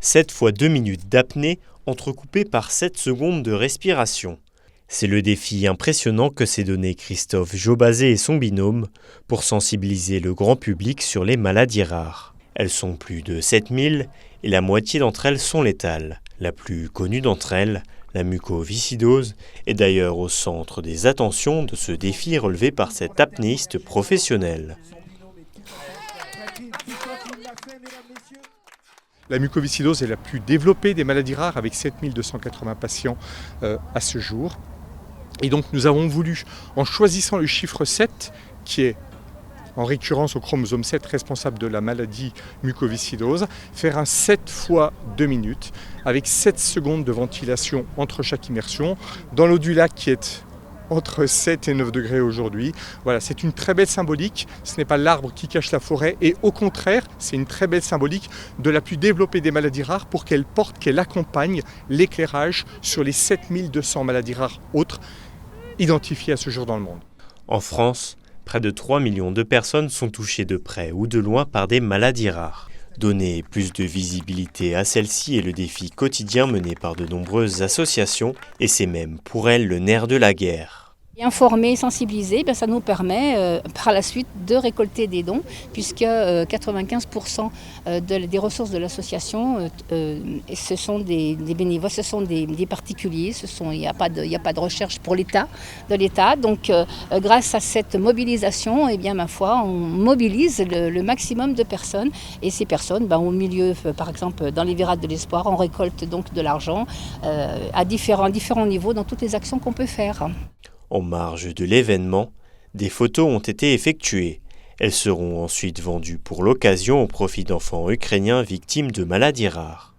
7 fois 2 minutes d'apnée entrecoupées par 7 secondes de respiration. C'est le défi impressionnant que s'est donné Christophe Jobazé et son binôme pour sensibiliser le grand public sur les maladies rares. Elles sont plus de 7000 et la moitié d'entre elles sont létales. La plus connue d'entre elles, la mucoviscidose, est d'ailleurs au centre des attentions de ce défi relevé par cet apnéiste professionnel. La mucoviscidose est la plus développée des maladies rares avec 7280 patients à ce jour. Et donc nous avons voulu, en choisissant le chiffre 7, qui est en récurrence au chromosome 7 responsable de la maladie mucoviscidose, faire un 7 fois 2 minutes avec 7 secondes de ventilation entre chaque immersion dans l'eau du lac qui est entre 7 et 9 degrés aujourd'hui. Voilà, c'est une très belle symbolique. Ce n'est pas l'arbre qui cache la forêt et au contraire, c'est une très belle symbolique de la plus développée des maladies rares pour qu'elle porte, qu'elle accompagne l'éclairage sur les 7200 maladies rares autres identifiées à ce jour dans le monde. En France, près de 3 millions de personnes sont touchées de près ou de loin par des maladies rares. Donner plus de visibilité à celle-ci est le défi quotidien mené par de nombreuses associations et c'est même pour elles le nerf de la guerre. Informer, sensibiliser, ça nous permet par la suite de récolter des dons puisque 95% des ressources de l'association ce sont des bénévoles, ce sont des particuliers, il n'y a pas de recherche pour l'État. Donc grâce à cette mobilisation, ma foi, on mobilise le maximum de personnes et ces personnes, au milieu, par exemple dans les virades de l'espoir, on récolte donc de l'argent à différents niveaux dans toutes les actions qu'on peut faire. En marge de l'événement, des photos ont été effectuées. Elles seront ensuite vendues pour l'occasion au profit d'enfants ukrainiens victimes de maladies rares.